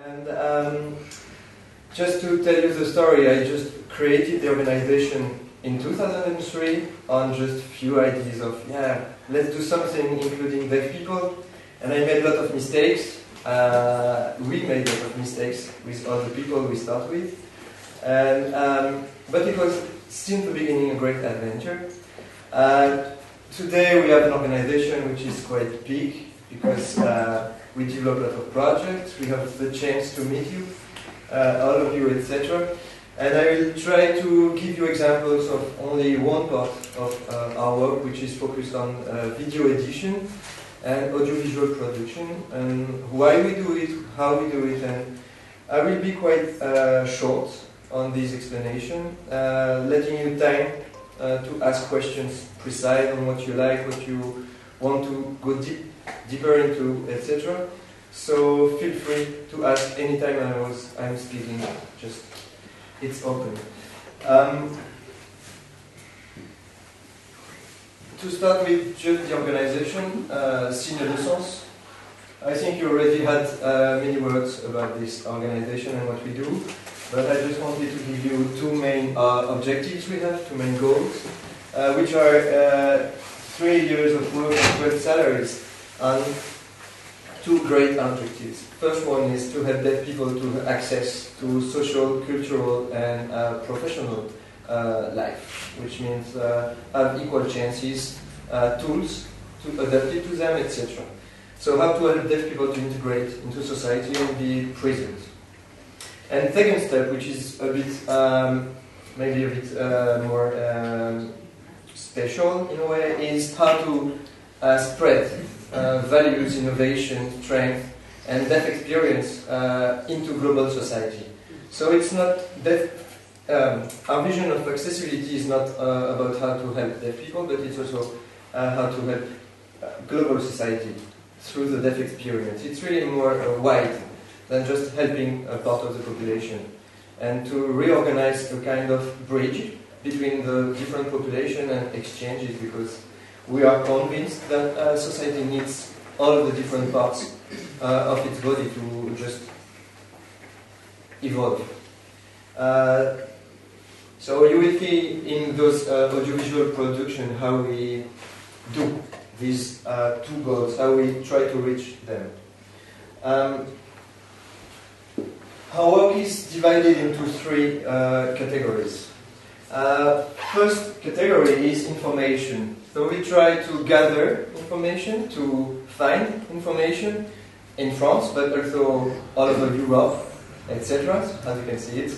And just to tell you the story, I just created the organization in 2003 on just a few ideas of, yeah, let's do something including deaf people. And I made a lot of mistakes. We made a lot of mistakes with other people we start with. And, but it was since the beginning a great adventure. Today we have an organization which is quite big because we develop a lot of projects. We have the chance to meet you, all of you, etc. And I will try to give you examples of only one part of our work, which is focused on video edition and audiovisual production, and why we do it, how we do it. And I will be quite short on this explanation, letting you time to ask questions precise on what you like, what you want to go deeper into, etc. So feel free to ask anytime I'm speaking. Just it's open. To start with just the organization, sens. I think you already had many words about this organization and what we do, but I just wanted to give you two main objectives we have, two main goals, which are 3 years of work and 12 salaries, and two great objectives. First one is to help deaf people to access to social, cultural, and professional life, which means have equal chances, tools to adapt it to them, etc. So how to help deaf people to integrate into society and be present. And second step, which is a bit, maybe a bit more special in a way, is how to spread values, innovation, strength, and deaf experience into global society. So it's not deaf. Our vision of accessibility is not about how to help deaf people, but it's also how to help global society through the deaf experience. It's really more wide than just helping a part of the population, and to reorganize a kind of bridge between the different population and exchanges, because we are convinced that society needs all of the different parts of its body to just evolve. So you will see in those audiovisual production how we do these two goals, how we try to reach them. Our work is divided into three categories. First category is information. So we try to gather information, to find information in France, but also all over Europe, etc., as you can see it.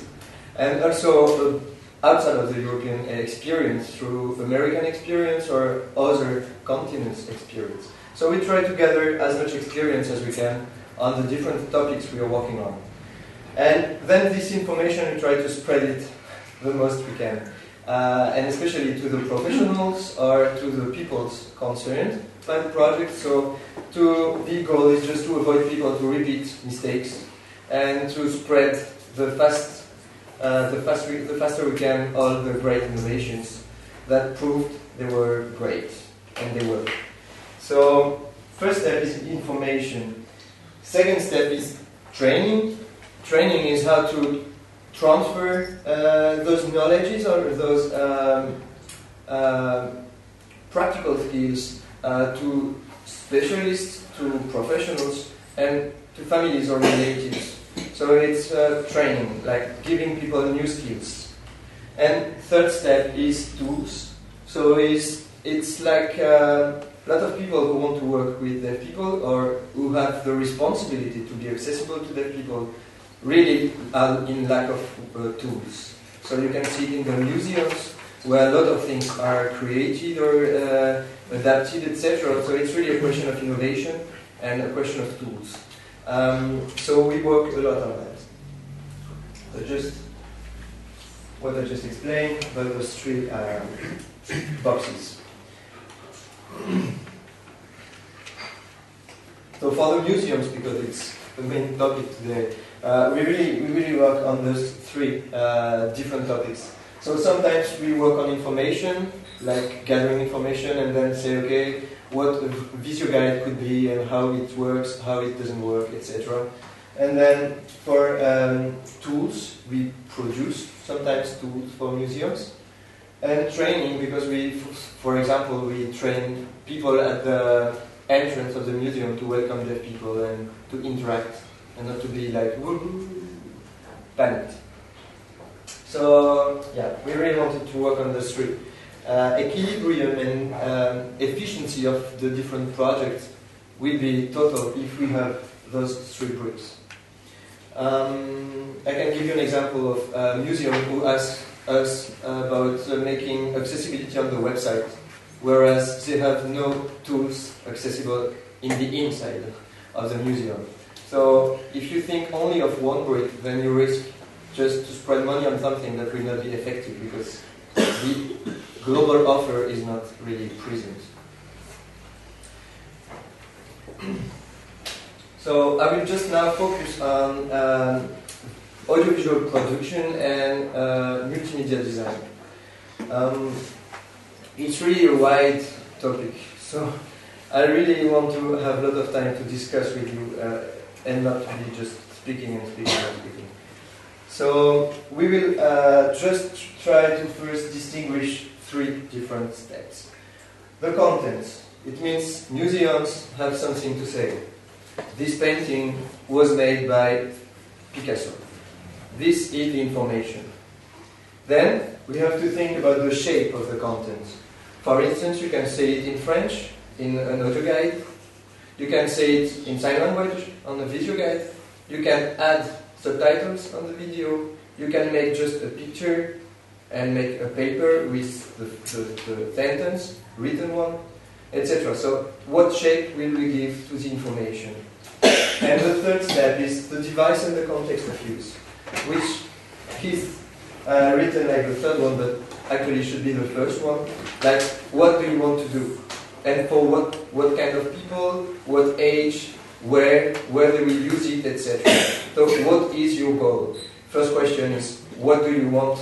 And also outside of the European experience, through American experience or other continents' experience. So we try to gather as much experience as we can on the different topics we are working on. And then this information we try to spread it the most we can. And especially to the professionals or to the people concerned by the project. So the goal is just to avoid people to repeat mistakes and to spread the faster we can all the great innovations that proved they were great, and they work. So first step is information. Second step is training. Training is how to transfer those knowledges or those practical skills to specialists, to professionals, and to families or relatives. So it's training, like giving people new skills. And third step is tools. So it's like a lot of people who want to work with deaf people or who have the responsibility to be accessible to deaf people really are in lack of tools. So you can see it in the museums where a lot of things are created or adapted, etc. So it's really a question of innovation and a question of tools. So we work a lot on that. So just what I just explained, but those three boxes. So for the museums, because it's the main topic today, we really work on those three different topics. So sometimes we work on information, like gathering information, and then say, okay, what a video guide could be and how it works, how it doesn't work, etc. And then for tools, we produce sometimes tools for museums. And training, because for example, we train people at the entrance of the museum to welcome deaf people and to interact and not to be like woo-hoo, panicked. So yeah, we really wanted to work on the three. Equilibrium and efficiency of the different projects will be total if we have those three bricks. I can give you an example of a museum who asked us about making accessibility on the website, whereas they have no tools accessible in the inside of the museum. So if you think only of one brick, then you risk just to spread money on something that will not be effective because the global offer is not really present. So I will just now focus on audiovisual production and multimedia design. It's really a wide topic, so I really want to have a lot of time to discuss with you and not be just speaking and speaking and speaking. So we will just try to first distinguish three different steps. The content. It means museums have something to say. This painting was made by Picasso. This is the information. Then we have to think about the shape of the content. For instance, you can say it in French, in an audio guide. You can say it in sign language, on a video guide. You can add subtitles on the video. You can make just a picture and make a paper with the sentence, written one, etc. So what shape will we give to the information? And the third step is the device and the context of use, which is written like the third one, but actually should be the first one. Like, what do you want to do? And for what kind of people, what age, where they will use it, etc. So what is your goal? First question is, what do you want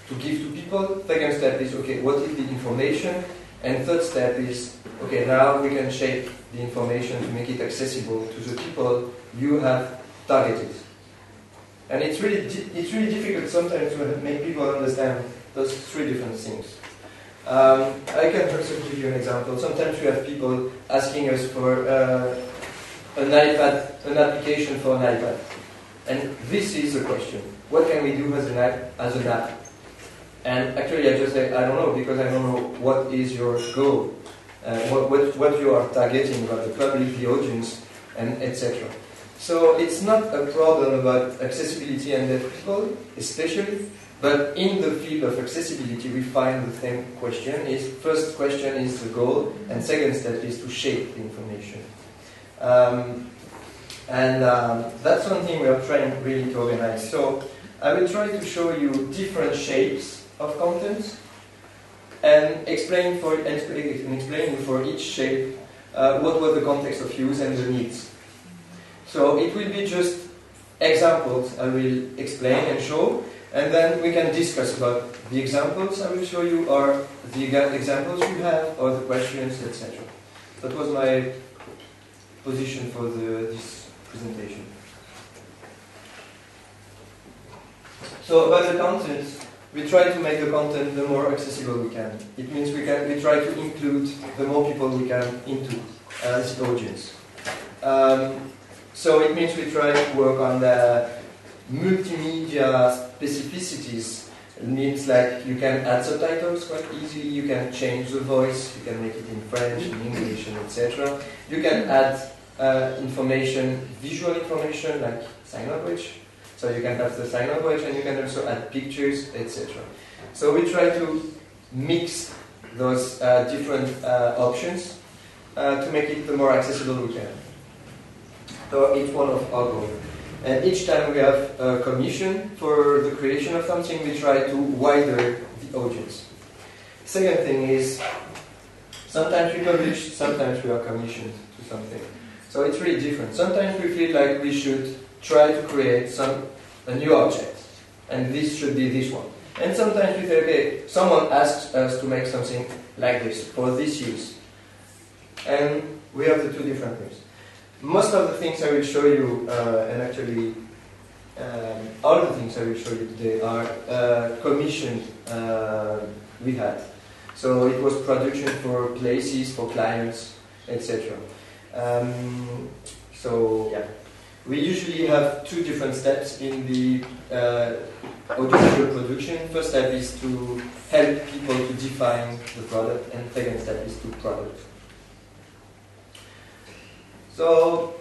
to give to people? Second step is, okay, what is the information? And third step is, okay, now we can shape the information to make it accessible to the people you have targeted. And it's really difficult sometimes to make people understand those three different things. I can also give you an example. Sometimes we have people asking us for an iPad, an application for an iPad. And this is the question. What can we do as an app? And actually I just say, I don't know, because I don't know what is your goal, what you are targeting about the public, the audience, and etc. So it's not a problem about accessibility and deaf people, especially, but in the field of accessibility we find the same question. First question is the goal, and second step is to shape the information. That's one thing we are trying really to organize. So I will try to show you different shapes of content and explain for each shape what was the context of use and the needs. So it will be just examples I will explain and show, and then we can discuss about the examples I will show you, or the examples you have, or the questions, etc. That was my position for this presentation. So about the content, we try to make the content the more accessible we can. It means we try to include the more people we can into the audience. So it means we try to work on the multimedia specificities. It means like you can add subtitles quite easily, you can change the voice, you can make it in French, in English, and etc. You can add information, visual information like sign language. So you can have the sign language and you can also add pictures, etc. So we try to mix those different options to make it the more accessible we can. So each one of our goals. And each time we have a commission for the creation of something, we try to widen the audience. Second thing is, sometimes we publish, sometimes we are commissioned to something. So it's really different. Sometimes we feel like we should try to create a new object, and this should be this one. And sometimes we say, okay, someone asks us to make something like this, for this use. And we have the two different things. most of the things I will show you, and actually all the things I will show you today are commissioned we had. So it was production for places, for clients, etc. So yeah, we usually have two different steps in the audiovisual production. First step is to help people to define the product, and second step is to product. So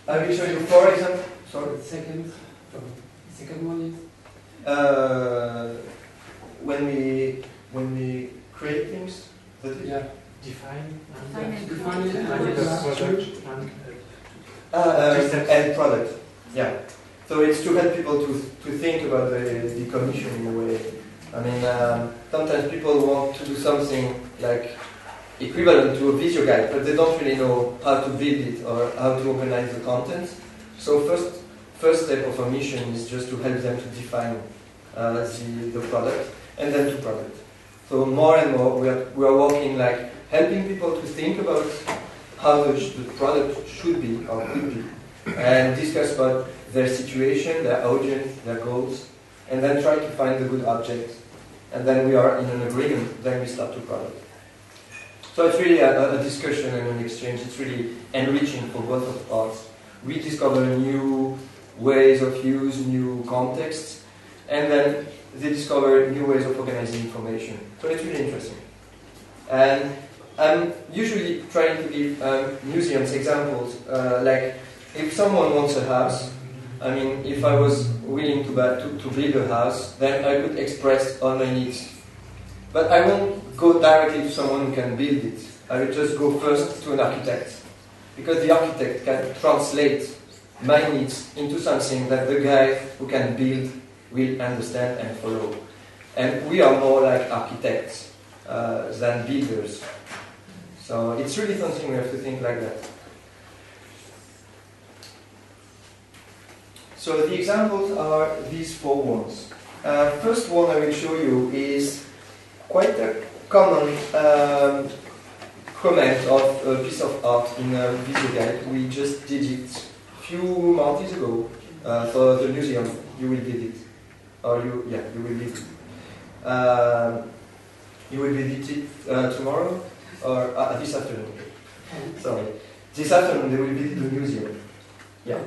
I will show you four examples. Sorry. Second one is when we create things. Yeah. Define and product. Yeah. So it's to help people to think about the commission in a way. I mean, sometimes people want to do something like equivalent to a video guide, but they don't really know how to build it or how to organize the content. So first step of our mission is just to help them to define the product and then to product. So more and more we are working like helping people to think about how the product should be or could be, and discuss about their situation, their audience, their goals, and then try to find the good object. And then we are in an agreement, then we start to product. So it's really a discussion and an exchange. It's really enriching for both of us. We discover new ways of use, new contexts, and then they discover new ways of organizing information. So it's really interesting. And I'm usually trying to give museums examples, like if someone wants a house, I mean, if I was willing to build a house, then I could express all my needs. But I won't go directly to someone who can build it. I will just go first to an architect, because the architect can translate my needs into something that the guy who can build will understand and follow. And we are more like architects than builders. So it's really something we have to think like that. So the examples are these four ones. First one I will show you is quite a common comment of a piece of art in a video guide. We just did it a few months ago for the museum. You will visit, or you will visit. You will visit it tomorrow or this afternoon. Sorry, this afternoon they will visit the museum. Yeah.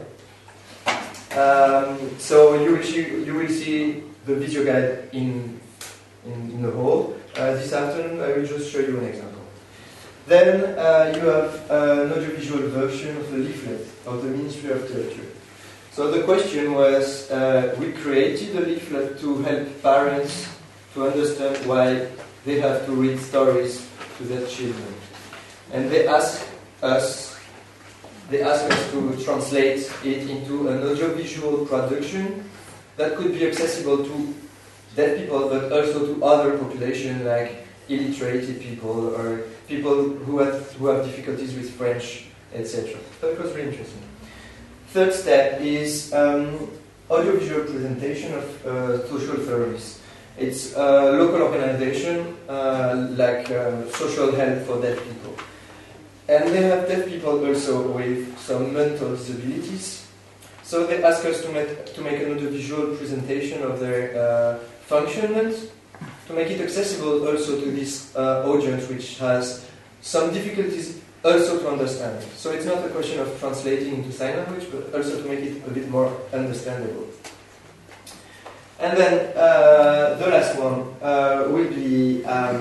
So you will see the video guide in the hall. This afternoon I will just show you an example. Then you have an audiovisual version of the leaflet of the Ministry of Culture. So the question was, we created a leaflet to help parents to understand why they have to read stories to their children. And they asked us to translate it into an audiovisual production that could be accessible to deaf people, but also to other populations like illiterate people or people who have difficulties with French, etc. So it was really interesting. Third step is audiovisual presentation of social service. It's a local organization like social help for deaf people. And they have deaf people also with some mental disabilities. So they ask us to make an audiovisual presentation of their functionment, to make it accessible also to this audience which has some difficulties also to understand. So it's not a question of translating into sign language, but also to make it a bit more understandable. And then the last one will be a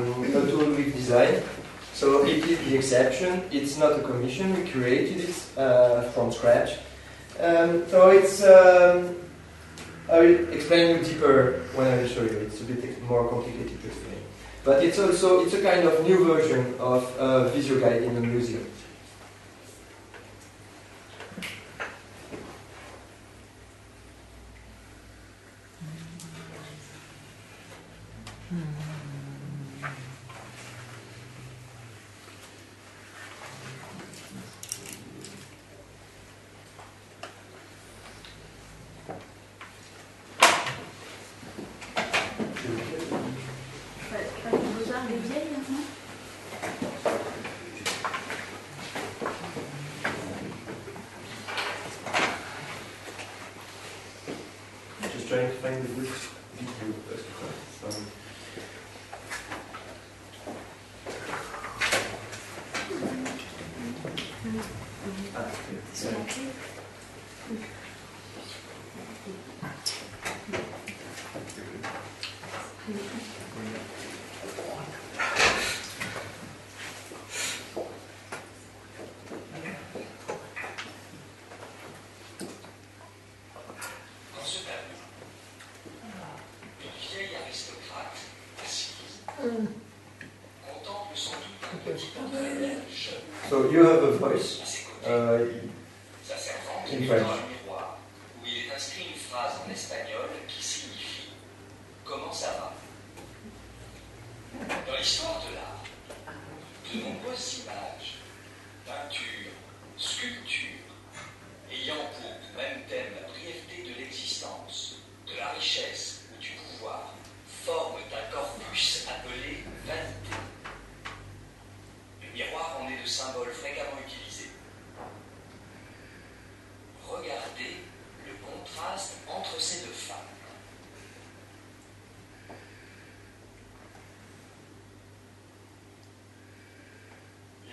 tool with design. So it is the exception. It's not a commission. We created it from scratch. So it's. I will explain you deeper when I will show you. It's a bit more complicated to explain. But it's a kind of new version of a visual guide in the museum. trying to find the good video first. So you have a voice in French. Où il est inscrit une phrase en espagnol qui signifie comment ça va. Dans l'histoire de l'art, de nombreuses images, peintures, sculptures, ayant pour même thème la brièveté de l'existence, de la richesse ou du pouvoir, forment un corpus appelé vanité. Le miroir en est le symbole fréquemment utilisé. Regardez le contraste entre ces deux femmes.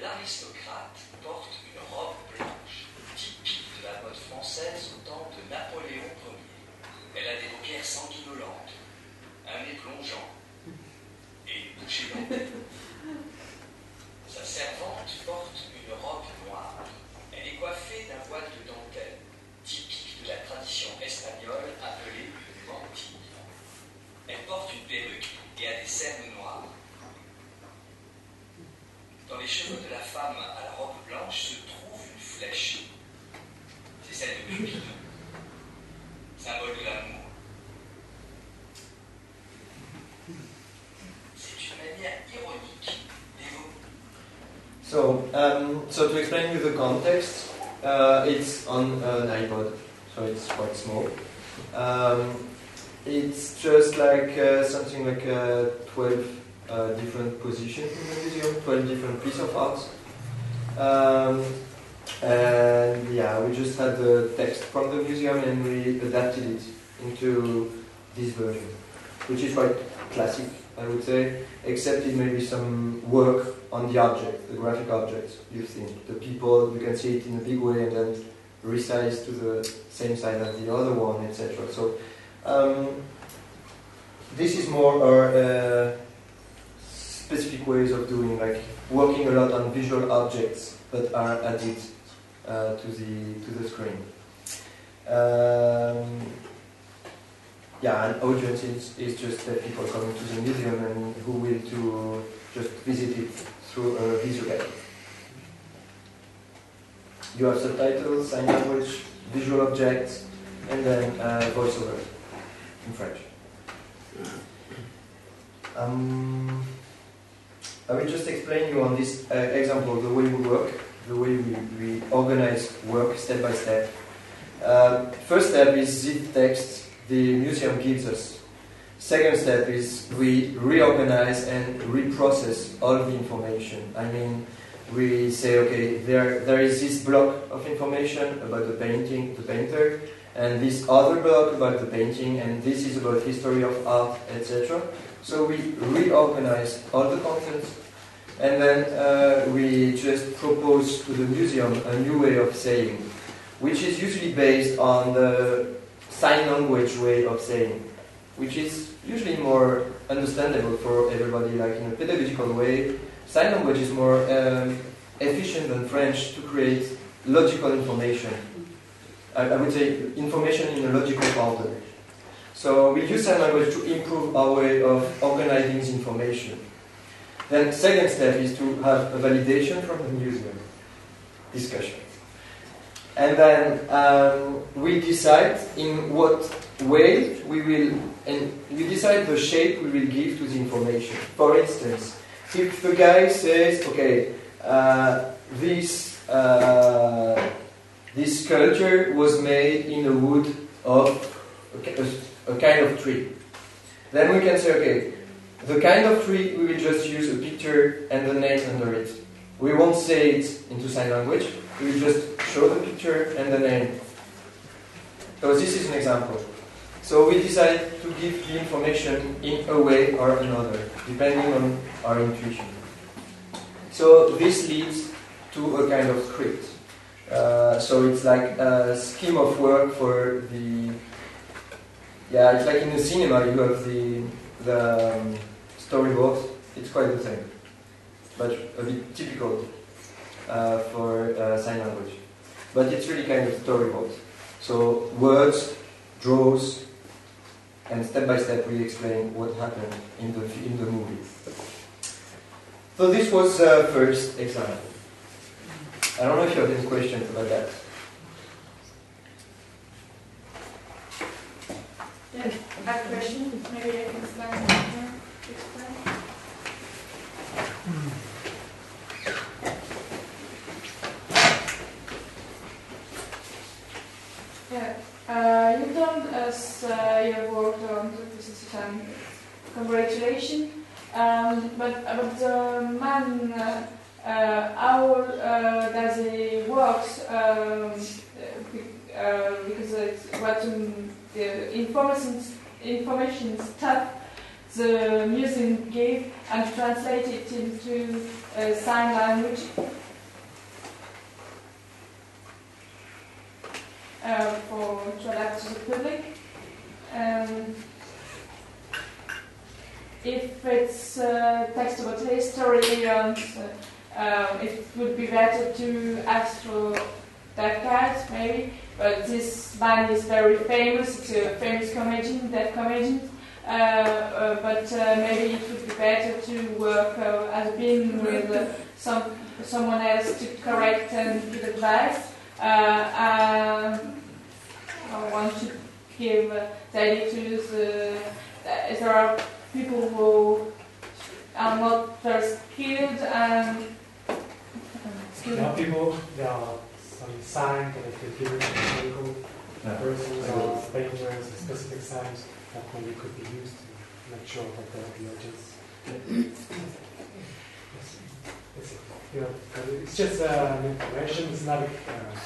L'aristocrate porte une robe blanche, typique de la mode française au temps de Napoléon Ier. Elle a des paupières sanguinolentes, un nez plongeant et une bouche édentée. Sa servante porte une robe noire. Elle est coiffée d'un voile de dentelle, typique de la tradition espagnole appelée une mantille. Elle porte une perruque et a des cernes noires. Dans les cheveux de la femme à la robe blanche se trouve une flèche. C'est celle de Cupidon, symbole de l'amour. C'est une manière ironique d'évoquer. So to explain you the context, it's on an iPod, so it's quite small. It's just like something like 12 different positions in the museum, 12 different pieces of art. And yeah, we just had the text from the museum and we adapted it into this version, which is quite classic, I would say, except it may be some work on the object, the graphic object you've seen. The people, you can see it in a big way and then resized to the same size as the other one, etc. So this is more our specific ways of doing, like working a lot on visual objects that are added to the screen. Yeah, an audience is just the people coming to the museum and who will to just visit it through a visual aid. You have subtitles, sign language, visual objects, and then voiceover in French. I will just explain you on this example the way we work, the way we organize work step by step. First step is the text the museum gives us. Second step is we reorganize and reprocess all the information. I mean, we say, okay, there is this block of information about the painting, the painter, and this other block about the painting, and this is about history of art, etc. So we reorganize all the contents, and then we just propose to the museum a new way of saying, which is usually based on the sign language way of saying, which is usually more understandable for everybody, like in a pedagogical way. Sign language is more efficient than French to create logical information. I would say information in a logical order. So we use sign language to improve our way of organizing this information. Then second step is to have a validation from the museum, discussion. And then we decide in what way we will, and we decide the shape we will give to the information. For instance, if the guy says, okay, this sculpture was made in the wood of a kind of tree, then we can say, okay, the kind of tree, we will just use a picture and the name under it. We won't say it into sign language, we will just show the picture and the name. So this is an example. So we decide to give the information in a way or another, depending on our intuition. So this leads to a kind of script. So it's like a scheme of work for the... Yeah, it's like in the cinema you have the storyboard. It's quite the same, but a bit typical for sign language. But it's really kind of storyboard. So words, draws, and step by step we explain what happened in the movie. So this was the first example. I don't know if you have any questions about that. Yeah, I have a question. Maybe I can explain. Yeah, you told us you have worked on the system. Congratulations. But about the man, how does he work? Because it's what the information stuff the museum gave and translate it into sign language. To adapt to the public. If it's text about history, it would be better to ask for that cat, maybe. But this man is very famous. It's a famous comedian, that comedian. But maybe it would be better to work as being with someone else to correct and give advice. I want to give the idea to there are people who are not very skilled and there are some signs that if you give medical persons or painters, specific signs that maybe could be used to make sure that the audience. It's just information. It's not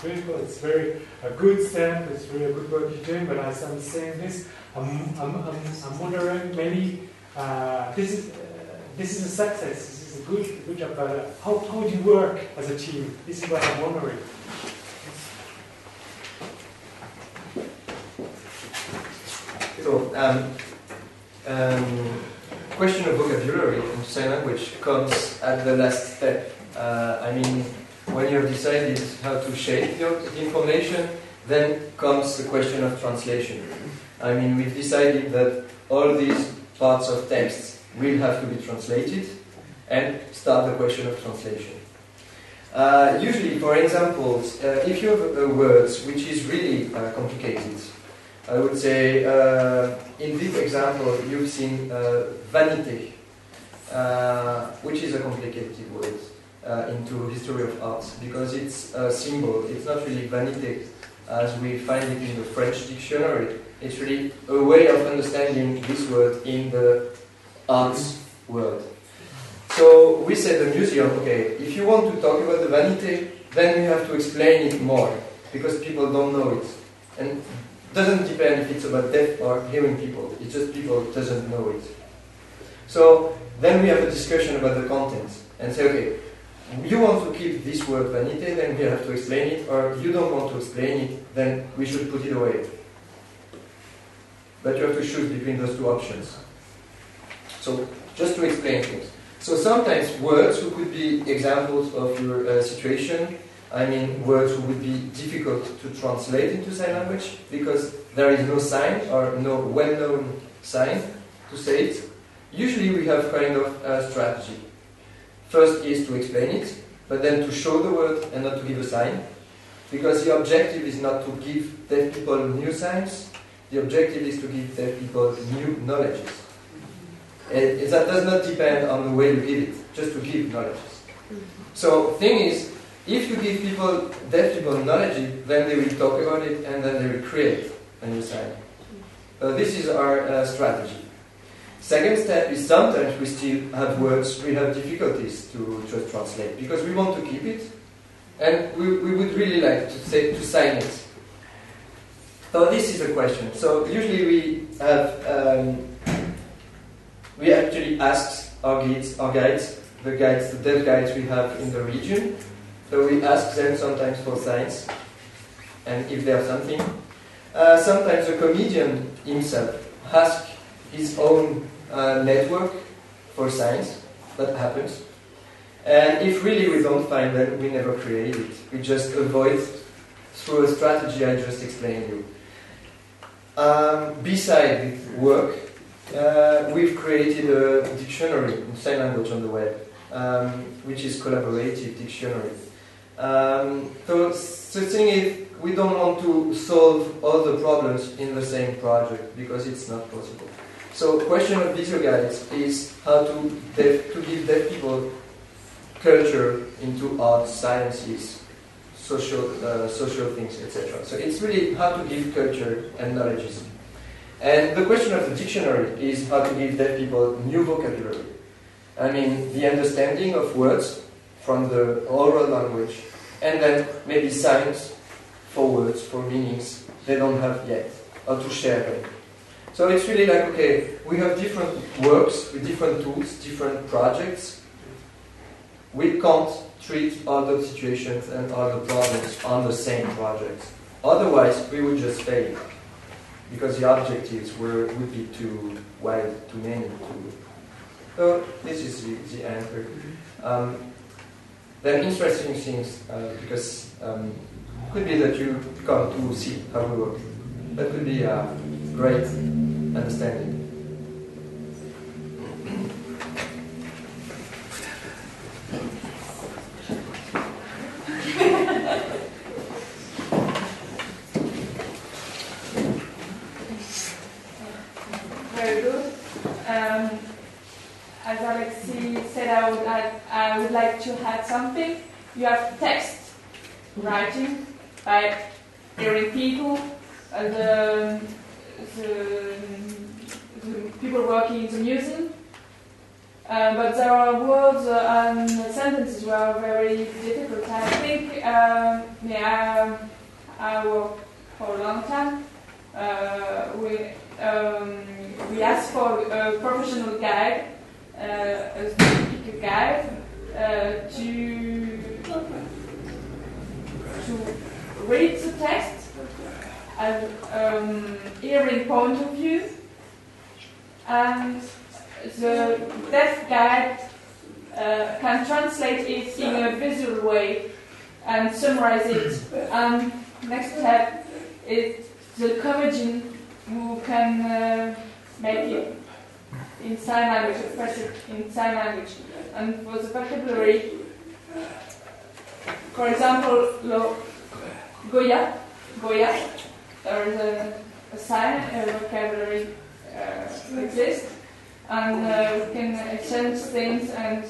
critical. It's very a good step. It's really a good work you're doing. But as I'm saying this, I'm wondering maybe this is a success. This is a good job. But how would you work as a team? This is what I'm wondering. So, question of vocabulary in sign language comes at the last step. I mean, when you have decided how to shape the information, then comes the question of translation. I mean, we've decided that all these parts of text will have to be translated, and start the question of translation. Usually, for examples, if you have words which is really complicated, I would say, in this example, you've seen vanité, which is a complicated word into history of art, because it's a symbol. It's not really vanité as we find it in the French dictionary. It's really a way of understanding this word in the arts world. So we said the museum, okay, if you want to talk about the vanité, then you have to explain it more, because people don't know it. And it doesn't depend if it's about deaf or hearing people. It's just people doesn't know it. So then we have a discussion about the content and say, okay, you want to keep this word vanité, then we have to explain it, or you don't want to explain it, then we should put it away. But you have to choose between those two options. So just to explain things. So sometimes words who could be examples of your situation. I mean, words who would be difficult to translate into sign language because there is no sign or no well-known sign to say it. Usually we have kind of a strategy. First is to explain it, but then to show the word and not to give a sign. Because the objective is not to give deaf people new signs, the objective is to give deaf people new knowledges. And that does not depend on the way you give it, just to give knowledges. So thing is, if you give people, deaf people knowledge, then they will talk about it and then they will create a new sign. This is our strategy. Second step is sometimes we still have words, we have difficulties to just translate because we want to keep it and we would really like to sign it. So this is a question. So usually we have we actually ask our guides, the dev guides we have in the region. So we ask them sometimes for signs, and if there's something. Sometimes the comedian himself asks his own network for signs. That happens. And if really we don't find them, we never create it. We just avoid through a strategy I just explained you. Beside the work, we've created a dictionary in sign language on the web, which is collaborative dictionary. So the thing is, we don't want to solve all the problems in the same project because it's not possible. So question of visual guides is how to give deaf people culture into art, sciences, social things, etc. So it's really how to give culture and knowledges. And the question of the dictionary is how to give deaf people new vocabulary. I mean, the understanding of words from the oral language, and then maybe signs for words, for meanings they don't have yet, or to share them. So it's really like, okay, we have different works with different tools, different projects. We can't treat all the situations and all the problems on the same project. Otherwise, we would just fail. Because the objectives would be too wide, too many. So this is the answer. Then interesting things, because it could be that you come to see how we work. That could be a great understanding. Very good. As Alexi said, I would like to add something. You have text writing by hearing people, the people working in the museum. But there are words and sentences which are very difficult. I think I worked for a long time. We asked for a professional guide, a speaker guide, to read the text as hearing point of view, and the deaf guide can translate it in a visual way and summarize it. And next step is the comedian who can make it in sign language, express it in sign language. And for the vocabulary, for example, Goya, there is a sign, a vocabulary exists, and we can exchange things and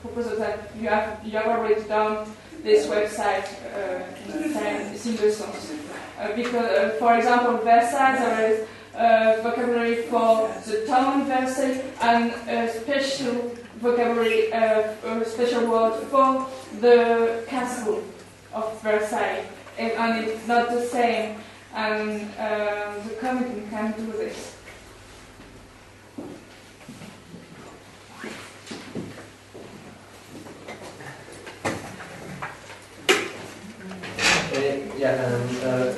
propose that you have already done this website in single sense. Because, for example, Versailles, there is vocabulary for the town Versailles and a special vocabulary, a special word for the castle of Versailles. And it's not the same, and the comedian can do this.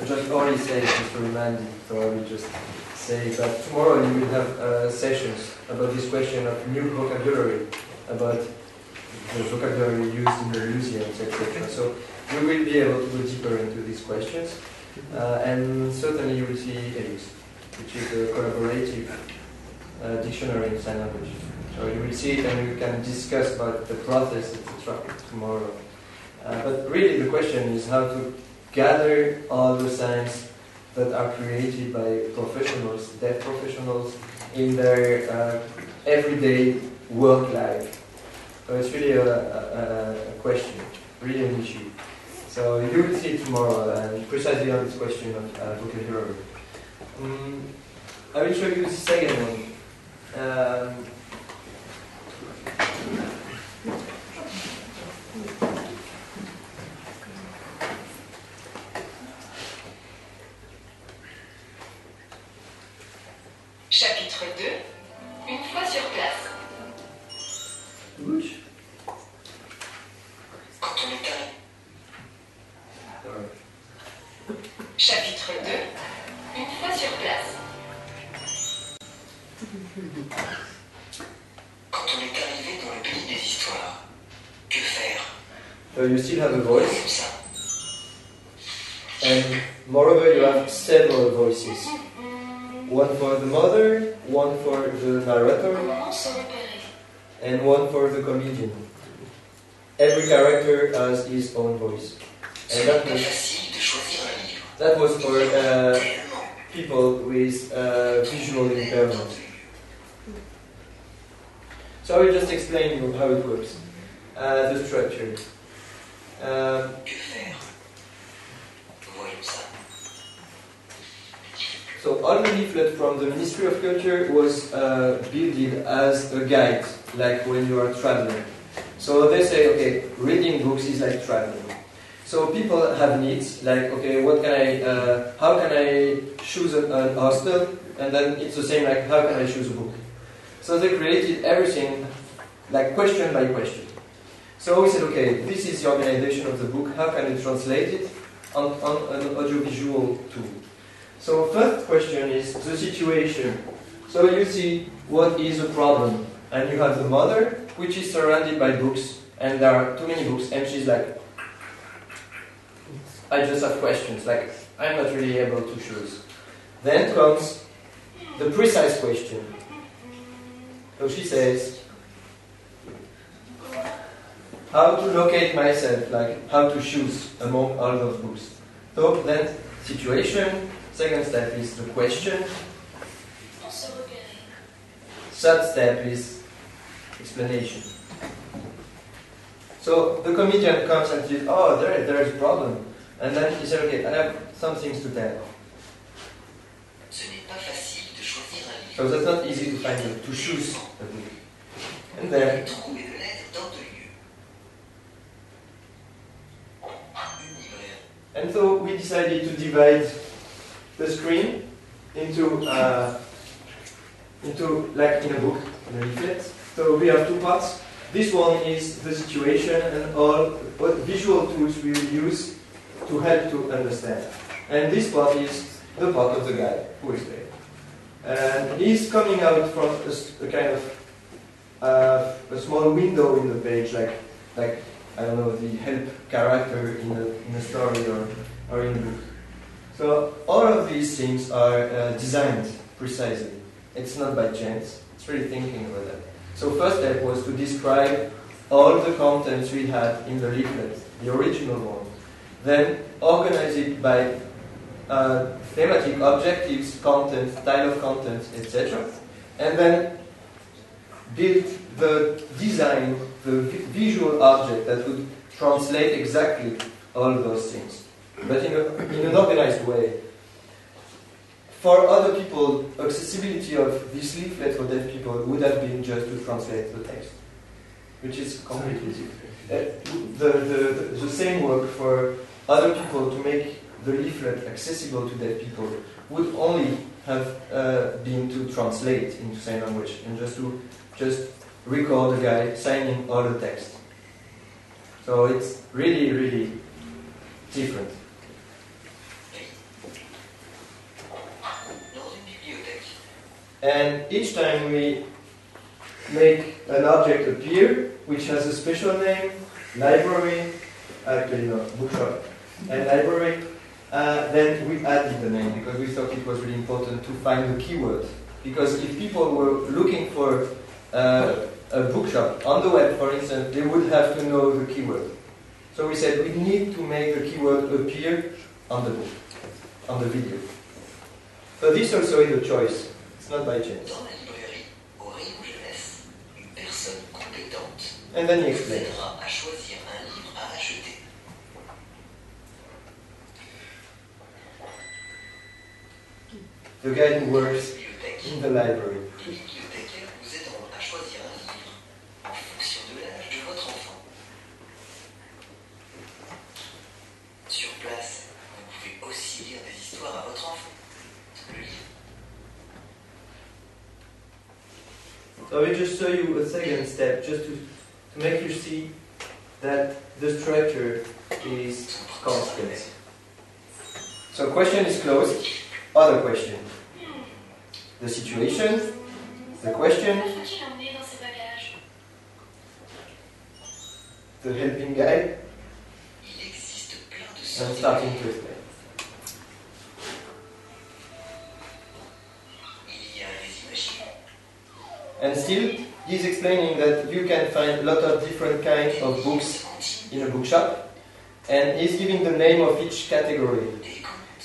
Just already said, just to remind you, so I will just say that tomorrow you will have sessions about this question of new vocabulary, about the vocabulary used in the museums, etc. So you will be able to go deeper into these questions, and certainly you will see ELIX, which is a collaborative dictionary in sign language. So you will see it and you can discuss about the process, etc. tomorrow. But really the question is how to gather all the signs that are created by professionals, deaf professionals, in their everyday work life. So it's really a question, really an issue. So you will see it tomorrow, and precisely on this question of vocabulary. I will show you the second one. Chapitre 2. Une fois sur place. Which? Quand on est arrivé. Chapitre 2. Une fois sur place. Quand on est arrivé dans le pays des histoires, que faire? So you still have a voice, Comme ça. and moreover you have several voices. One for the mother, one for the narrator, Comment se repérer? and one for the comedian. Every character has his own voice. Ce And n'est that pas was, facile de choisir un livre. that was for Tellement. people with visual impairment. So I will just explain you how it works, the structure. Que faire? Voyons ça. So all the leaflet from the Ministry of Culture was built as a guide, like when you are traveling. So they say, okay, reading books is like traveling. So people have needs, like, okay, how can I choose an hostel? And then it's the same, like, how can I choose a book? So they created everything, like question by question. So we said, okay, this is the organization of the book, how can I translate it on an audiovisual tool? So first question is the situation. So you see what is the problem, and you have the mother, which is surrounded by books, and there are too many books, and she's like, I just have questions, like, I'm not really able to choose. Then comes the precise question. So she says, how to locate myself, like how to choose among all those books. So then, situation. Second step is the question. Comment se repérer? Third step is explanation. So the comedian comes and says, oh, there is a problem. And then he said, okay, I have some things to tell. Ce n'est pas facile de choisir un livre. So that's not easy to find, to choose a book. And then, Trouver de l'aide dans deux lieux. Une librairie. and so we decided to divide the screen into like in a book, in a leaflet. So we have two parts. This one is the situation and all what visual tools we will use to help to understand. And this part is the part of the guy who is there. And he's coming out from a kind of a small window in the page, like I don't know, the help character in a story or in a book. So all of these things are designed precisely. It's not by chance. It's really thinking about that. So first step was to describe all the contents we had in the leaflet, the original one. Then organize it by thematic objectives, content, style of content, etc. And then build the design, the visual object that would translate exactly all those things, but in an organized way. For other people, accessibility of this leaflet for deaf people would have been just to translate the text, which is completely different. The same work for other people to make the leaflet accessible to deaf people would only have been to translate into sign language and just record a guy signing all the text. So it's really, really different. Dans une bibliothèque. And each time we make an object appear, which has a special name, library, actually no, bookshop, and library, then we added the name because we thought it was really important to find the keyword. Because if people were looking for a bookshop on the web, for instance, they would have to know the keyword. So we said we need to make the keyword appear on the book, on the video. So this also is a choice. It's not by chance. Dans la librairie, au rayon jeunesse, une personne compétente And then he vous explains. aidera à choisir un livre à acheter. The guy who works Bibliothèque. in the library. Les bibliothécaires vous aideront à choisir un livre en fonction de l'âge de votre enfant. Sur place, vous pouvez aussi lire des histoires à votre enfant. Le livre. So I will just show you a second step just to make you see that the structure is constant. So question is closed. Other question. The situation, the question, Que faut-il emmener dans ses bagages? the helping guy, Il existe plein de and sortes starting de to explain. Il y a les imaginaires. And still, he's explaining that you can find a lot of different kinds of books in a bookshop, and he's giving the name of each category.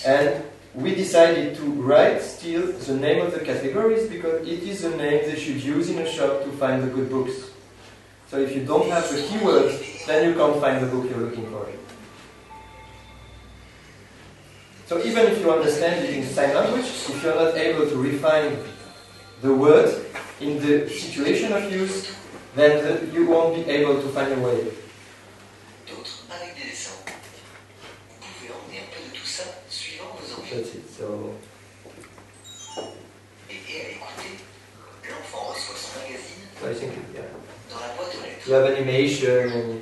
And we decided to write still the name of the categories because it is the name they should use in a shop to find the good books. So if you don't have the keywords, then you can't find the book you're looking for. So even if you understand it in sign language, if you're not able to refine the word in the situation of use, then you won't be able to find a way. D'autres avec des dessins. Vous pouvez emmener un peu de tout ça suivant vos envies. That's it. So Et à écouter, l'enfant reçoit son magazine I think, yeah. dans la boîte aux lettres. You have animation and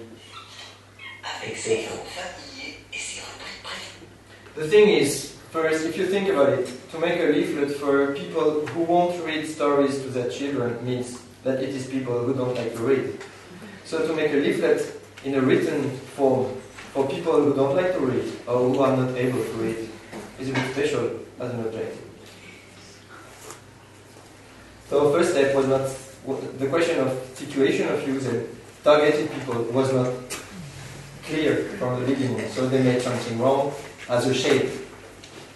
Avec ses héros familiers et ses rubriques prévues. the thing is, first, if you think about it, to make a leaflet for people who won't read stories to their children means that it is people who don't like to read. So to make a leaflet in a written form for people who don't like to read or who are not able to read is a bit special as an objective. So first step was not the question of situation of use and targeted people was not clear from the beginning. So they made something wrong as a shape.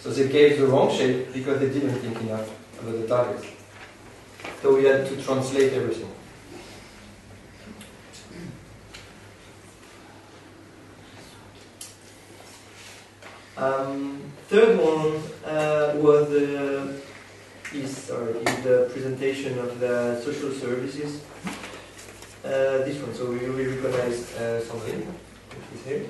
So they gave the wrong shape because they didn't think enough about the target. So we had to translate everything. Third one was is the presentation of the social services. This one, so we will recognize somebody which is here.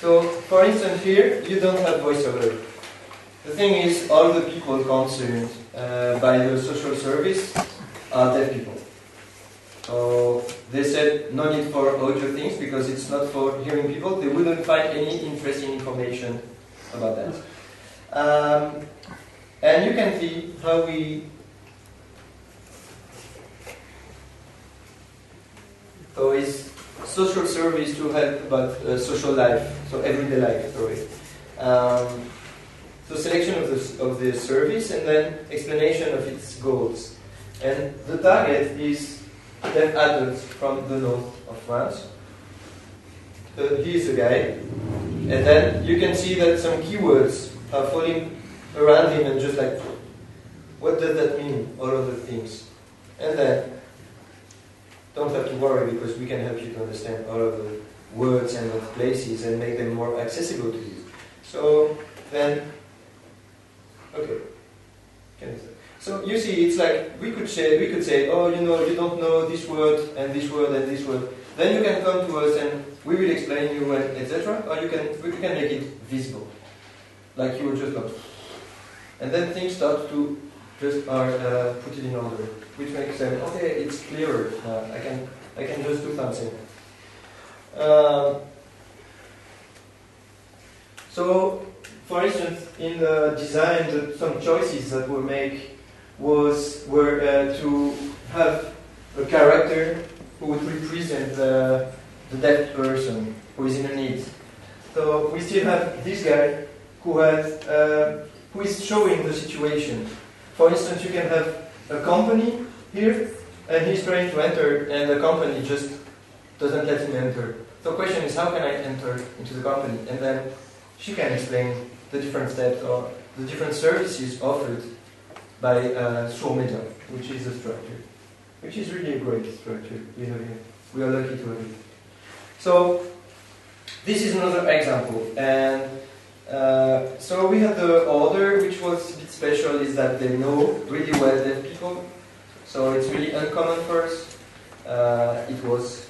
So, for instance, here you don't have voiceover. The thing is, all the people concerned by the social service are deaf people. So they said no need for audio things because it's not for hearing people. They wouldn't find any interesting information about that. And you can see how we. So it's social service to help about social life, so everyday life. Sorry. So selection of the service and then explanation of its goals. And the target is deaf adults from the north of France. So here's the guy, and then you can see that some keywords are falling around him and just like, what does that mean? All of the things, and then don't have to worry because we can help you to understand all of the words and the places and make them more accessible to you. So then, okay. So you see, it's like we could say, oh, you know, you don't know this word and this word and this word. Then you can come to us and we will explain you and etc. Or we can make it visible, like you would just go. And then things start to just put it in order, which makes them okay. It's clearer. I can just do something. So, for instance, in the design, some choices that were made were to have a character who would represent the deaf person who is in a need. So we still have this guy who is showing the situation. For instance, you can have a company here, and he's trying to enter, and the company just doesn't let him enter. So the question is, how can I enter into the company? And then she can explain the different steps or the different services offered by Sourd Media, which is the structure, which is really a great structure we have here. We are lucky to have it. So this is another example, and so we had the order, which was a bit special, is that they know really well deaf people. So it's really uncommon for us. It was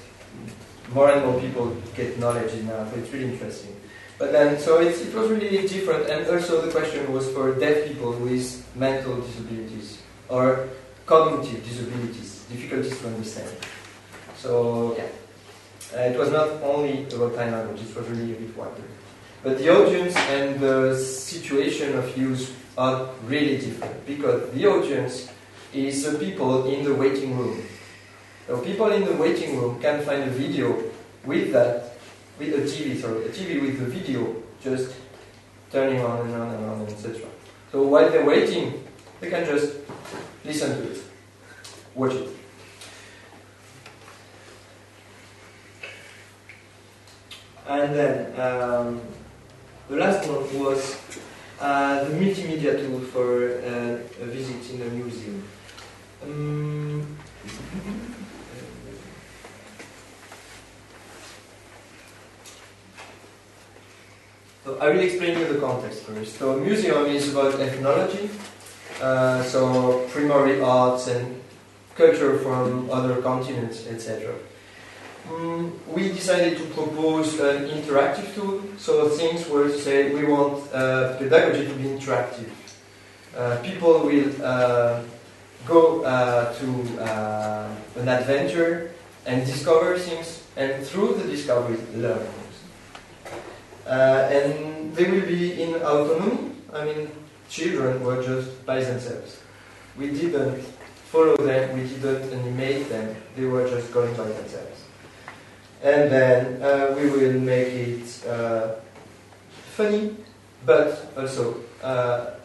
more and more people get knowledge in now, so it's really interesting. But then, so it was really different, and also the question was for deaf people with mental disabilities or cognitive disabilities, difficulties to understand. So yeah, it was not only about sign language; it was really a bit wider. But the audience and the situation of use are really different, because the audience is the people in the waiting room. So people in the waiting room can find a video with that, with a TV with the video just turning on and on and on, etc. So while they're waiting, they can just listen to it, watch it. And then the last one was the multimedia tool for a visit in the museum. So I will explain you the context first. So a museum is about ethnology, so primary arts and culture from other continents, etc. We decided to propose an interactive tool. So things were to say we want pedagogy to be interactive. People will go to an adventure and discover things, and through the discovery learn things. And they will be in autonomy. I mean, children were just by themselves. We didn't follow them, we didn't animate them, they were just going by themselves. And then we will make it funny, but also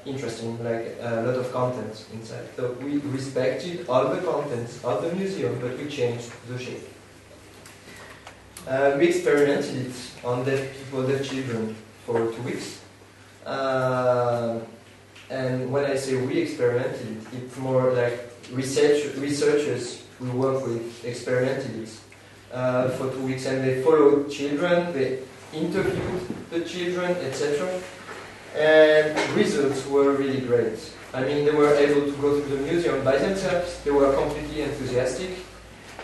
interesting, like a lot of content inside. So we respected all the contents of the museum, but we changed the shape. We experimented it on deaf people, deaf children, for 2 weeks. And when I say we experimented it, it's more like researchers we work with experimented it for 2 weeks, and they followed children, they interviewed the children, etc. And results were really great. I mean, they were able to go through the museum by themselves, they were completely enthusiastic,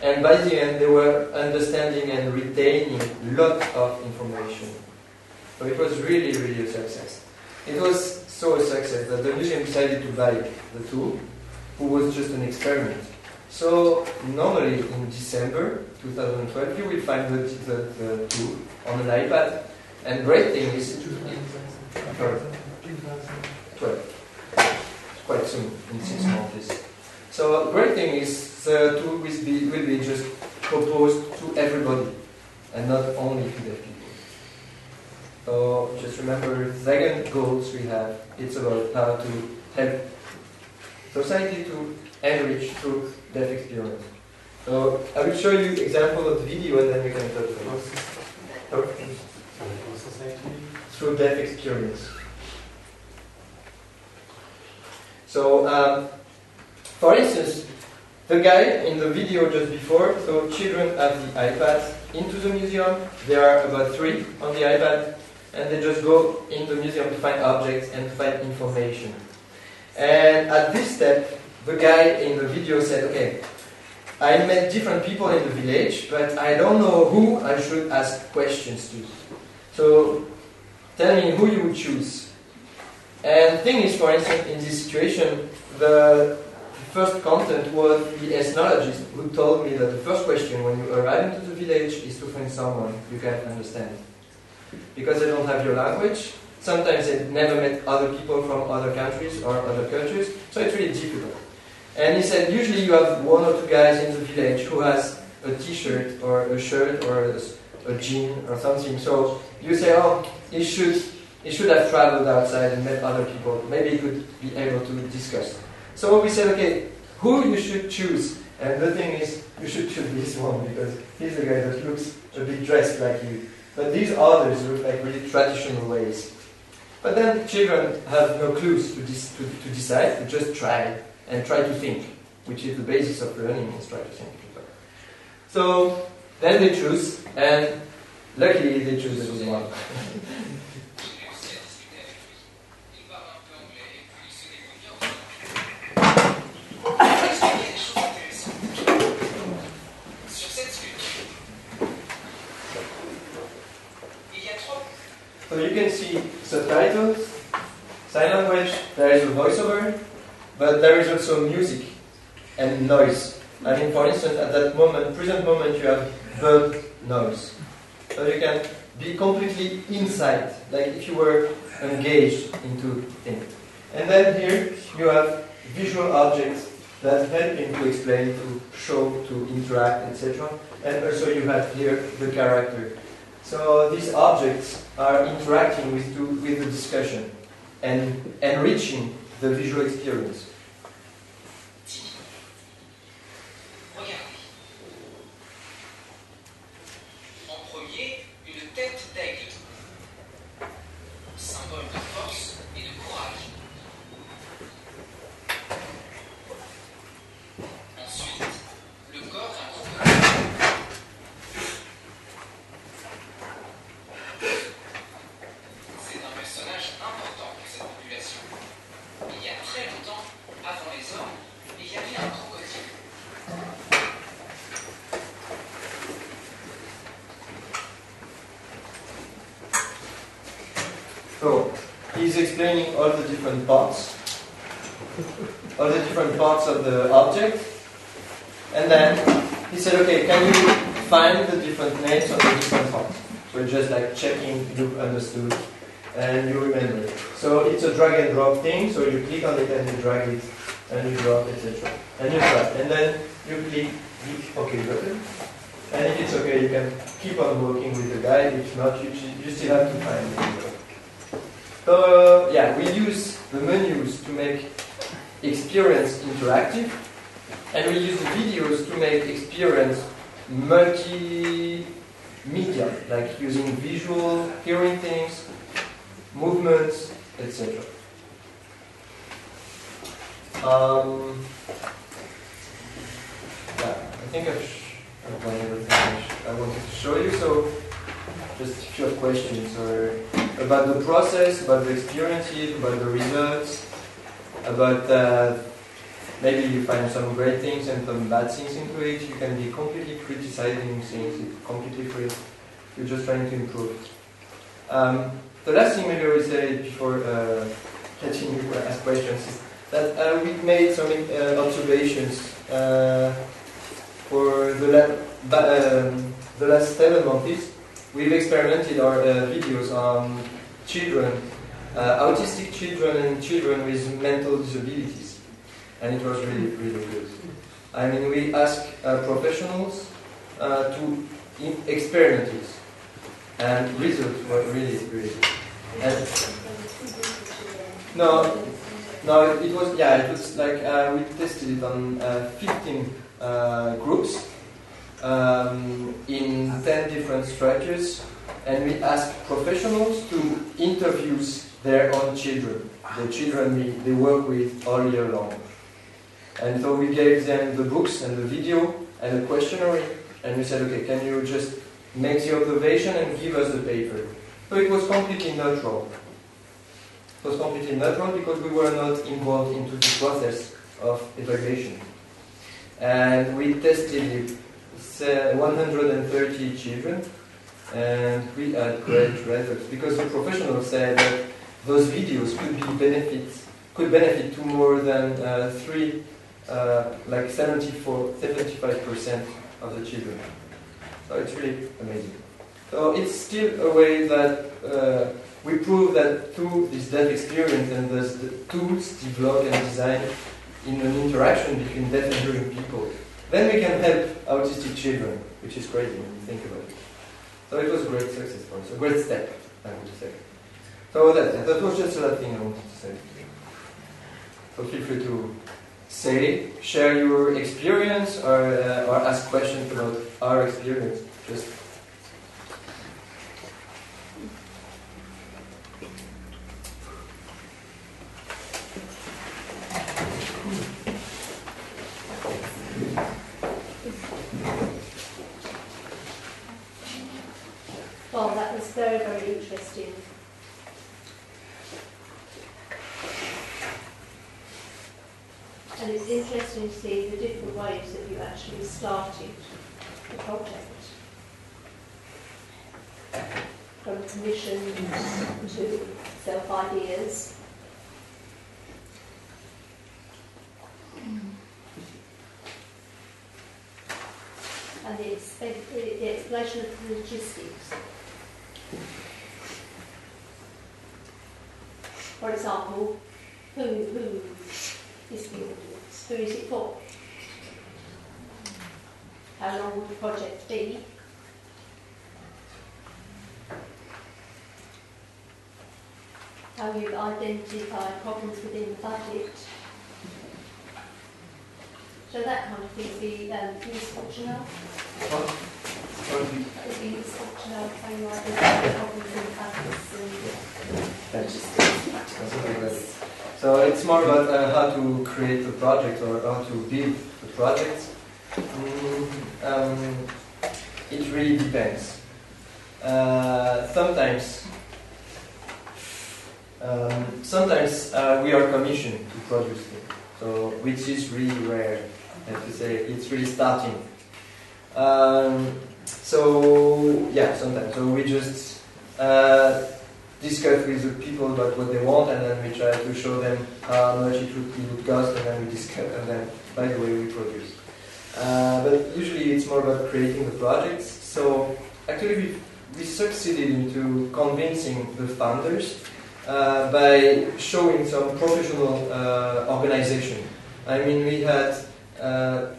and by the end they were understanding and retaining a lot of information. So it was really, really a success. It was so a success that the museum decided to buy the tool, who was just an experiment. So normally in December 2012 you will find the tool on an iPad, and great thing is 12, quite soon, in 6 months. So great thing is the tool will be just proposed to everybody and not only to deaf people. So just remember the second goals we have, it's about how to help society to enrich through deaf experience. So I will show you example of the video and then we can talk about it. Through deaf experience. So for instance, the guy in the video just before, so children have the iPad into the museum. There are about 3 on the iPad, and they just go in the museum to find objects and to find information. And at this step, the guy in the video said, okay, I met different people in the village, but I don't know who I should ask questions to. So tell me who you would choose. And the thing is, for instance, in this situation, the first content was the ethnologist who told me that the first question when you arrive into the village is to find someone you can understand. Because they don't have your language, sometimes they never met other people from other countries or other cultures, so it's really difficult. And he said, usually you have 1 or 2 guys in the village who has a t-shirt or a shirt or a jean or something, so you say, oh, he should have traveled outside and met other people, maybe he could be able to discuss. So we said, okay, who you should choose? And the thing is, you should choose this one, because he's the guy that looks a bit dressed like you. But these others look like really traditional ways. But then children have no clues to decide, to just try and try to think, which is the basis of learning, is try to think. So then they choose, and luckily they choose the one. So you can see subtitles, sign language, there is a voiceover, but there is also music and noise. I mean, for instance, at that moment, present moment, you have bird noise. So you can be completely inside, like if you were engaged into things. And then here you have visual objects that help him to explain, to show, to interact, etc. And also you have here the character. So these objects are interacting with the discussion and enriching the visual experience. Regardez. En premier, une tête d'aigle. Symbole de force et de courage. Ensuite, le corps d'un crocodile. C'est un personnage important pour cette population. Il y a très longtemps, avant les hommes, il y avait un crocodile. So he's explaining all the different parts of the object, and then he said, okay, can you find the different names of the different parts? So just like checking you understood and you remember. So it's a drag and drop thing, so you click on it and you drag it and you drop, etc. And you drag, and then you click the OK button. And if it's okay, you can keep on working with the guide. If not, you still have to find it. So yeah, we use the menus to make experience interactive, and we use the videos to make experience multimedia, like using visual, hearing things, movements, etc. Yeah, I think I've done everything I wanted to show you. So just if you have questions or about the process, about the experiences, about the results, about maybe you find some great things and some bad things into it. You can be completely criticizing things. It's completely free. You're just trying to improve. The last thing maybe I will say before letting you ask questions is that we made some observations for the last 7 months. We've experimented our videos on children, autistic children and children with mental disabilities. And it was really, really good. I mean, we asked professionals to experiment it. And results were really, really good. And no, it was like we tested it on 15 groups. In 10 different structures, and we asked professionals to interview their own children, the children they work with all year long. And so we gave them the books and the video and a questionnaire, and we said, okay, can you just make the observation and give us the paper? So it was completely neutral. It was completely neutral because we were not involved into the process of evaluation. And we tested it. 130 children, and we had great results because the professionals said that those videos could benefit to more than 75% of the children. So it's really amazing. So it's still a way that we prove that through this deaf experience and the tools developed and designed in an interaction between deaf and hearing people, then we can help autistic children, which is crazy when you think about it. So it was a great success for us, a great step, I would say. So that was just that thing I wanted to say. So feel free to share your experience or ask questions about our experience. Just Well, that was very, very interesting. And it's interesting to see the different ways that you actually started the project. From commissioned to self ideas. And the explanation of the logistics. For example, who is the audience? Who is it for? How long will the project be? How you identify problems within the budget. So that kind of thing would be useful to know. That would be useful to know how you identify problems in the budgets and So it's more about how to create the project or how to build the project. It really depends. Sometimes we are commissioned to produce things, so which is really rare. I have to say, it's really starting. Sometimes. So we just discuss with the people about what they want, and then we try to show them how much it would cost, and then we discuss, and then, by the way, we produce. But usually it's more about creating the projects. So actually we succeeded into convincing the founders by showing some professional organization. I mean, we had the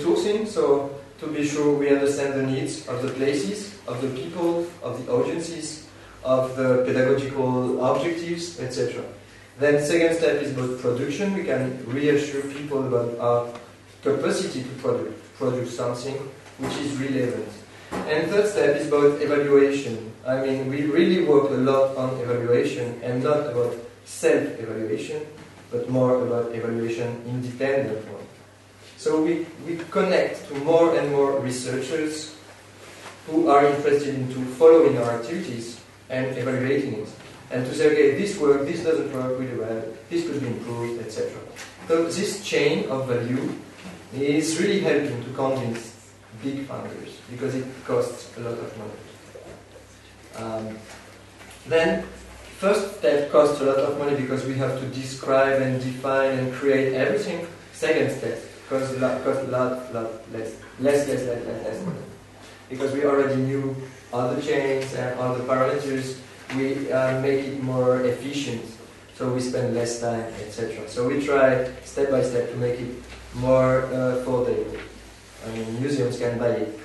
sourcing, so to be sure we understand the needs of the places, of the people, of the audiences, of the pedagogical objectives, etc. Then second step is about production. We can reassure people about our capacity to produce something which is relevant. And third step is about evaluation. I mean, we really work a lot on evaluation, and not about self-evaluation, but more about evaluation independent one. So we connect to more and more researchers who are interested into following our activities and evaluating it. And to say, okay, this works, this doesn't work really well, this could be improved, etc. So this chain of value is really helping to convince big funders, because it costs a lot of money. Then, first step costs a lot of money because we have to describe and define and create everything. Second step costs a lot less money. Because we already knew all the chains and all the parameters, we make it more efficient, so we spend less time, etc. So we try step by step to make it more affordable. I mean, museums can buy it.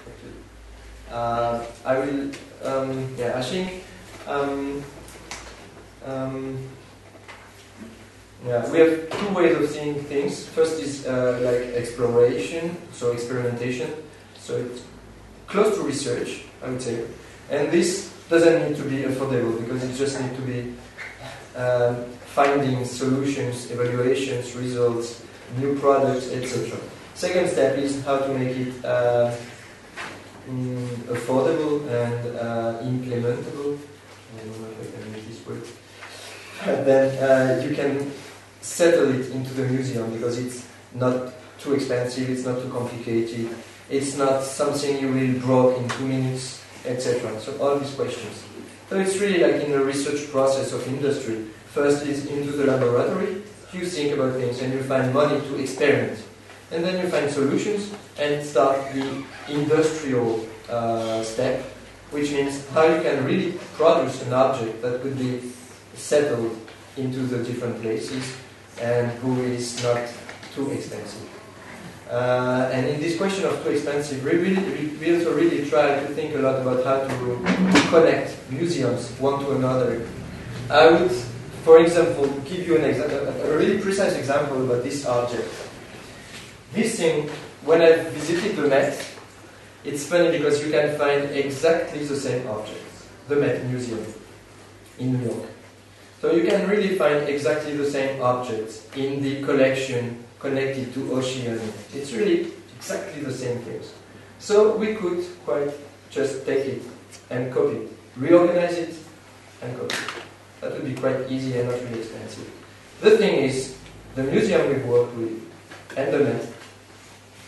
We have two ways of seeing things. First is like exploration, so experimentation. So it's close to research, I would say. And this doesn't need to be affordable, because it just needs to be finding solutions, evaluations, results, new products, etc. Second step is how to make it affordable and implementable. I don't know if I can use this word. Then you can settle it into the museum, because it's not too expensive, it's not too complicated, it's not something you will broke in 2 minutes, etc. So all these questions. So it's really like in the research process of industry. First is into the laboratory, you think about things and you find money to experiment. And then you find solutions and start the industrial step, which means how you can really produce an object that could be settled into the different places and who is not too expensive. And in this question of too expensive, we also really try to think a lot about how to connect museums one to another. I would, for example, give you a really precise example about this object. This thing, when I visited the Met, it's funny because you can find exactly the same objects, the Met Museum in New York. So you can really find exactly the same objects in the collection connected to Oceania. It's really exactly the same things. So we could quite just take it and copy it, reorganize it and copy it. That would be quite easy and not really expensive. The thing is, the museum we've worked with and the Met,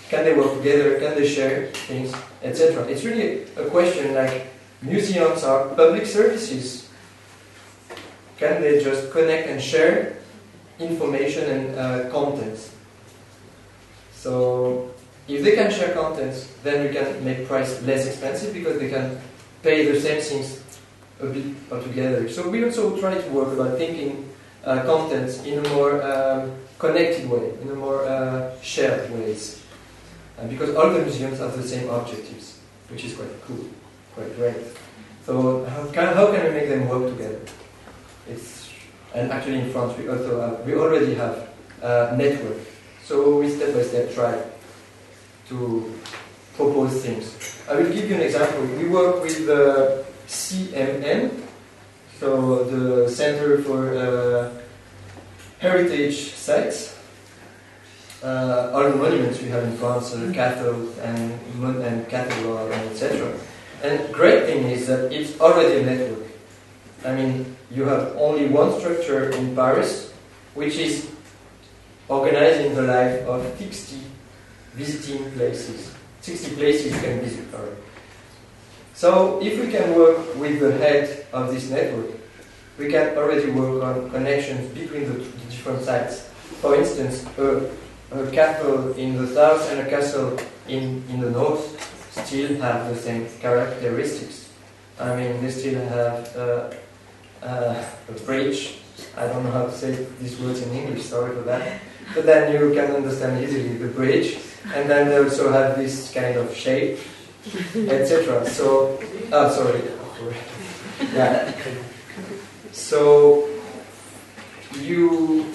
can they work together, can they share things, etc. It's really a question like, museums are public services. Can they just connect and share information and contents? So if they can share contents, then we can make price less expensive because they can pay the same things a bit altogether. So we also try to work about thinking contents in a more connected way, in a more shared ways. Because all the museums have the same objectives, which is quite cool, quite great. So how can we make them work together? And actually in France we already have a network. So we step by step try to propose things. I will give you an example. We work with the CMN, so the Center for Heritage Sites. All the monuments we have in France, cathedrals and cathedrals, etc. And great thing is that it's already a network. I mean, you have only one structure in Paris, which is organizing the life of 60 visiting places. 60 places you can visit. So if we can work with the head of this network, we can already work on connections between the different sites. For instance, a castle in the south and a castle in the north still have the same characteristics. I mean, they still have a bridge. I don't know how to say these words in English, sorry for that. But then you can understand easily the bridge. And then they also have this kind of shape, etc. So, sorry. Yeah. So, you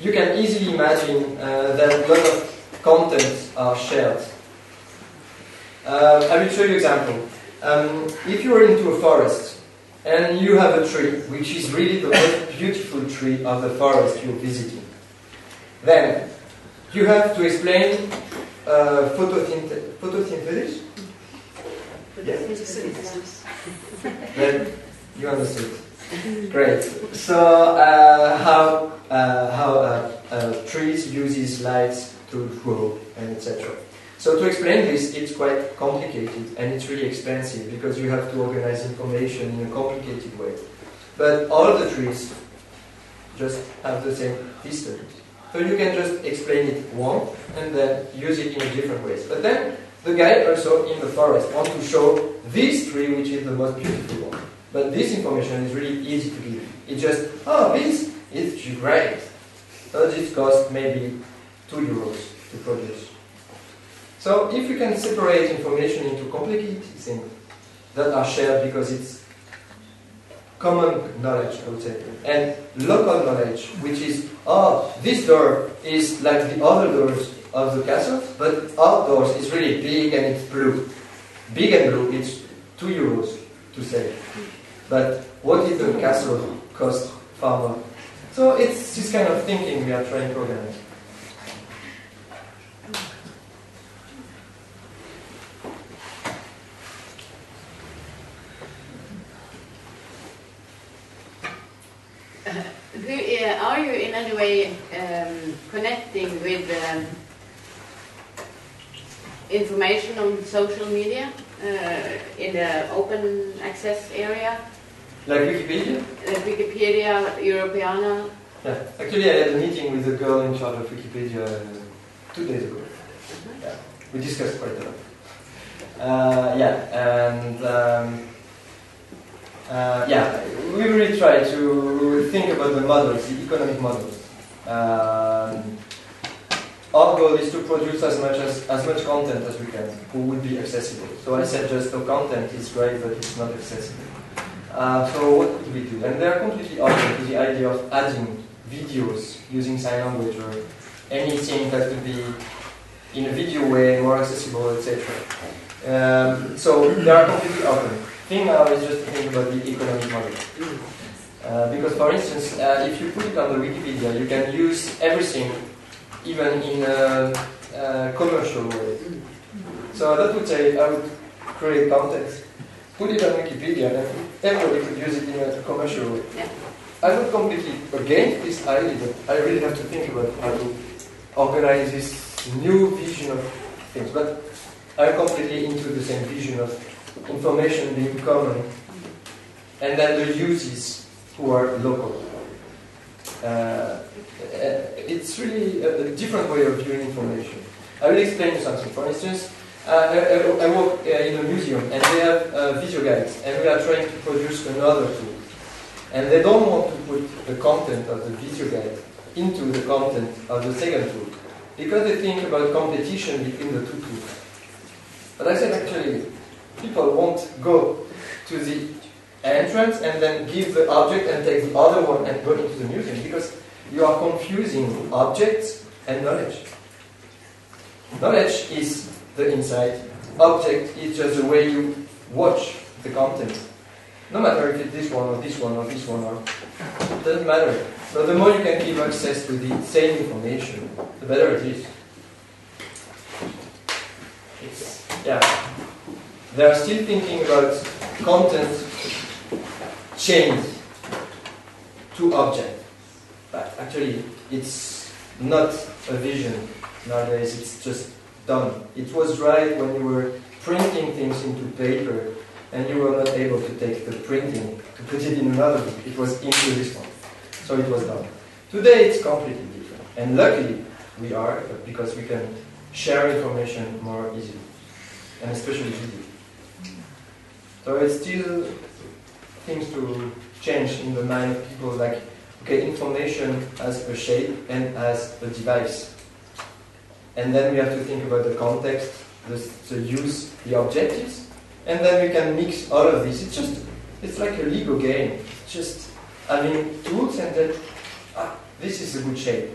can easily imagine that a lot of contents are shared. I will show you an example. If you are into a forest and you have a tree, which is really the most beautiful tree of the forest you're visiting, then you have to explain photosynthesis. Photosynthesis. Then you understood. Great. So how trees uses lights to grow and etc. So to explain this, it's quite complicated and it's really expensive because you have to organize information in a complicated way. But all the trees just have the same distance. So you can just explain it once and then use it in a different ways. But then the guy also in the forest wants to show this tree which is the most beautiful one. But this information is really easy to give. It's just, this is great. So this costs maybe €2 to produce. So if you can separate information into complicated things that are shared because it's common knowledge, I would say, and local knowledge, which is, this door is like the other doors of the castle, but our doors is really big and it's blue. Big and blue, it's €2 to sell. But what if the castle costs far more? So it's this kind of thinking we are trying to organize. Are you in any way connecting with information on social media in the open access area? Like Wikipedia? Like Wikipedia, Europeana? Yeah, actually I had a meeting with the girl in charge of Wikipedia 2 days ago. Yeah, we discussed quite a lot. We really try to think about the models, the economic models. Our goal is to produce as much content as we can, who would be accessible. So I said just the content is great, but it's not accessible. So what could we do? And they are completely open to the idea of adding videos using sign language or anything that could be in a video way, more accessible, etc. So they are completely open. The thing now is just to think about the economic model. Because for instance, if you put it on the Wikipedia, you can use everything, even in a commercial way. So that would say, I would create content, put it on Wikipedia, and everybody could use it in a commercial way. Yeah. I'm not completely against this idea, but I really have to think about how to organize this new vision of things. But I'm completely into the same vision of information being common, and then the uses who are local. It's really a different way of viewing information. I will explain you something. For instance, I work in a museum, and they have video guides, and we are trying to produce another tool. And they don't want to put the content of the video guide into the content of the second tool, because they think about competition between the two tools. But I said, actually, people won't go to the entrance and then give the object and take the other one and go into the museum, because you are confusing objects and knowledge. Knowledge is the insight. Object is just the way you watch the content. No matter if it's this one or this one or this one, or it doesn't matter. But the more you can give access to the same information, the better it is. They are still thinking about content chained to object. But actually, it's not a vision nowadays, it's just done. It was right when you were printing things into paper and you were not able to take the printing to put it in another book. It was into this one. So it was done. Today it's completely different. And luckily we are, because we can share information more easily. And especially video. So it's still things to change in the mind of people, like, okay, information as a shape and as a device. And then we have to think about the context, the use, the objectives, and then we can mix all of this. It's like a Lego game. It's just having tools and then, this is a good shape.